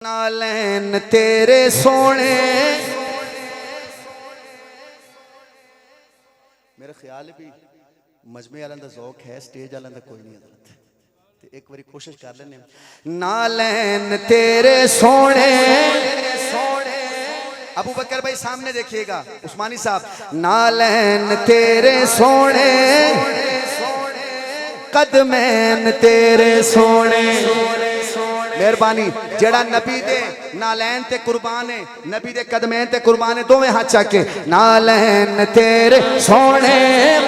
نالین تیرے سونے میرے خیال بھی مجمع والوں دا ذوق ہے سٹیج والوں دا کوئی نہیں حضرت ایک باری کوشش کر لینے نالین تیرے سونے ابو بکر بھائی سامنے دیکھیے گا عثمانی صاحب نالین تیرے سونے قدمین تیرے سونے مہربانی جڑا نبی دے نالین تے قربانے نبی دے قدمین تے قربانے دو میں ہاتھ چاکے نالین تیرے سونے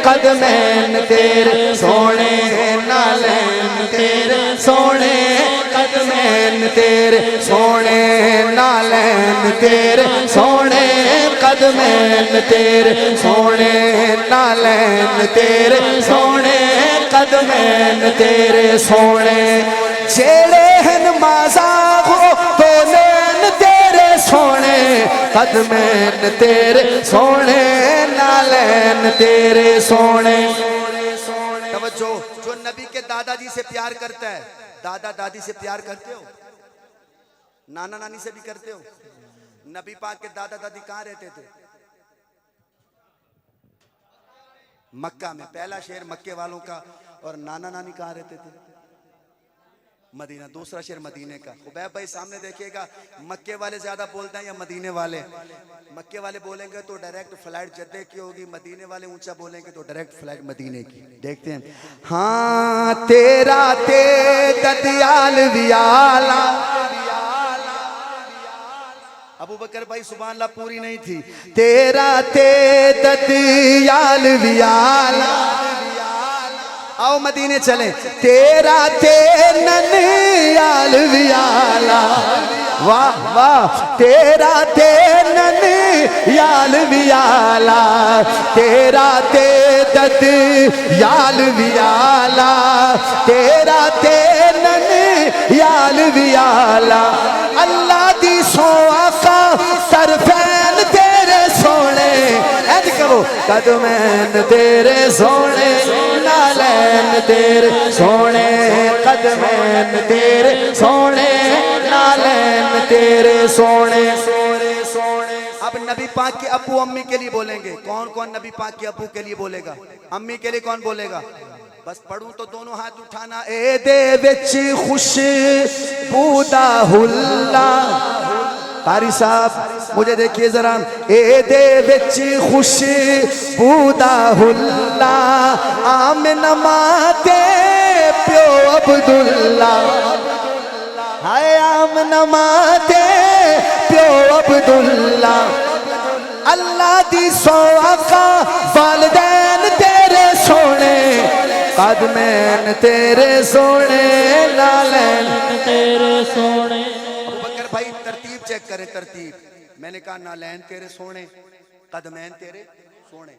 قدمین تیرے سونے نالین تیرے سونے قدمین تیرے سونے نالین تیرے سونے قدمین تیرے سونے نالین تیرے سونے قدمین تیرے سونے جیڑے ہن مازاغو تو نین تیرے سونے قدمین تیرے سونے نالین تیرے سونے توجہ جو نبی کے دادا جی سے پیار کرتا ہے دادا دادی سے پیار کرتے ہو نانا نانی سے بھی کرتے ہو نبی پاک کے دادا دادی کہاں رہتے تھے مکہ میں پہلا شہر مکے والوں کا اور نانا نانی کہاں رہتے تھے مدینہ دوسرا شہر مدینے کا خبیب بھائی سامنے دیکھیے گا مکے والے زیادہ بولتے ہیں یا مدینے والے مکے والے بولیں گے تو ڈائریکٹ فلائٹ جدے کی ہوگی مدینے والے اونچا بولیں گے تو ڈائریکٹ فلائٹ مدینے کی دیکھتے ہیں ہاں تیرا ددیال ویالا ابو بکر بھائی سبحان اللہ پوری نہیں تھی تیرا ددیال ویالا آؤ مدینے چلیں تیرا ننیال ویالا واہ واہ تیرا ننیال ویالا تیرا ددیال ویالا تیرا ننیال ویالا اللہ دی سو آقا طرفین تیرے سونے ایج کرو قدمین تیرے سونے نالین تیرے سونے قدمین تیرے سونے نالین تیرے سونے اب نبی پاک کے ابو امی کے لیے بولیں گے کون کون نبی پاک کے ابو کے لیے بولے گا امی کے لیے کون بولے گا بس پڑھوں تو دونوں ہاتھ اٹھانا اے دے وچ خوش بودا ہلا قاری صاحب مجھے دیکھئے ذرا اے دے وچ خوش بودا ہلا آمن ماتے پیو عبداللہ ہائے آمن ماتے پیو عبداللہ اللہ دی سو آقا والدین تیرے سونے قدمین تیرے سونے نالین تیرے سونے ابو بکر بھائی ترتیب چیک کریں ترتیب میں نے کہا نالین تیرے سونے قدمین تیرے سونے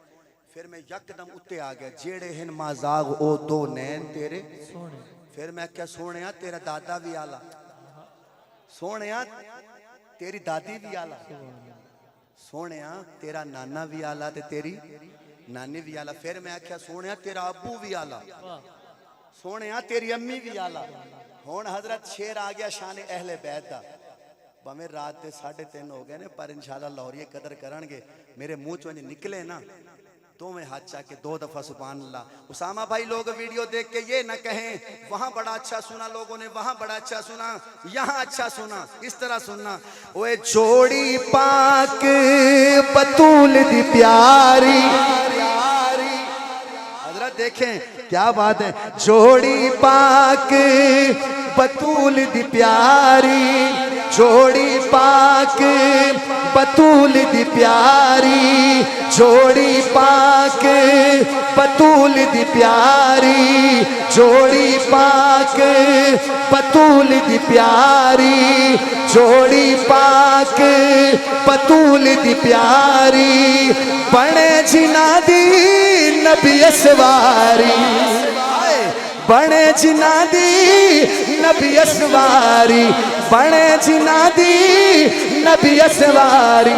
پھر میں یکدم اتے آ گیا جیڑے ہن مازاغ او دو نین تیرے سونے پھر میں کیا سونے تیرا دادا بھی آلہ سونے تیری دادی بھی آلہ سونے تیرا نانا بھی آلہ تے تیری نانی بھی آلہ پھر میں کیا سونے تیرا ابو بھی آلہ سونے تیری امی بھی آلہ ہون حضرت شیر آ گیا شان اہل بیت دا بہمیں رات دے 3:30 ہو گئے نے پر انشاءاللہ لاہوریے قدر کرنگے میرے منہ چونجے نکلے نا تو میں ہاتھ چاہ کے 2 دفعہ سبحان اللہ اسامہ بھائی لوگ ویڈیو دیکھ کے یہ نہ کہیں وہاں بڑا اچھا سنا لوگوں نے وہاں بڑا اچھا سنا یہاں اچھا سنا اس طرح سننا اوے جوڑی پاک بطول دی پیاری حضرت دیکھیں کیا بات ہے جوڑی پاک بطول دی پیاری جوڑی پاک بطول دی پیاری جوڑی پاک بطول دی پیاری جوڑی پاک بطول دی پیاری جوڑی پاک بطول دی پیاری بنے جنا دی نبی اسواری بنے جنا دی نبی اسواری بنے جنا دی نبی اسواری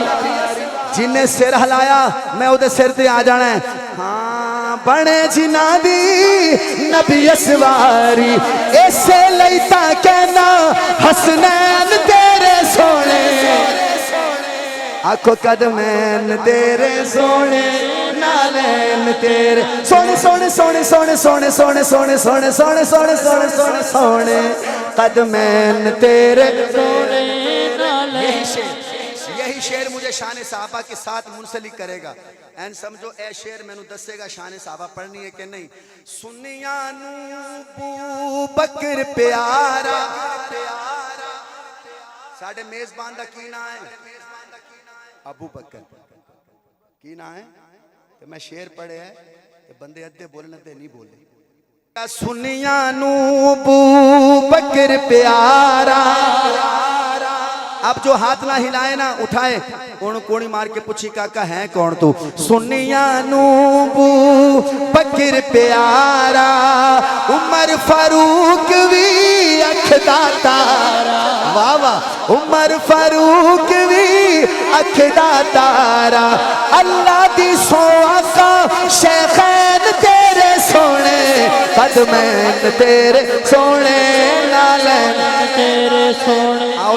جنہیں سر ہلایا میں ادھے سر تے آ جانا ہے ہاں بنے جنا دی نبی اسواری اسے لیتا کہنا حسنین تیرے آکھو قدمین تیرے سونے نالین تیرے سونے سونے سونے سونے سونے سونے سونے سونے سونے سونے سونے سونے سونے قدمین تیرے سونے نالین یہی شعر مجھے شان صحابہ کے ساتھ منسلک کرے گا این سمجھو اے شعر میں نو دسے گا شان صحابہ پڑھنی ہے کہ نہیں سنیاں نو ابو بکر پیارا ساڑھے میزبان دا کی نا ہے ابو بکر کی نا ہے کہ میں شعر پڑھے ہے کہ بندے ادھے بولنے ادھے نہیں بولے سنیاں نو ابو بکر پیارا اب جو ہاتھ نہ ہلائے نہ اٹھائے کون کوڑی مار کے پوچھی کاکا ہے کون تو سنیاں نو ابو بکر پیارا عمر فاروق بھی اکھ دا تارا واہ واہ عمر فاروق بھی اکھ دا تارا اللہ دی سو آقا شیخین تیرے سونے قدمین تیرے سونے نالین تیرے سونے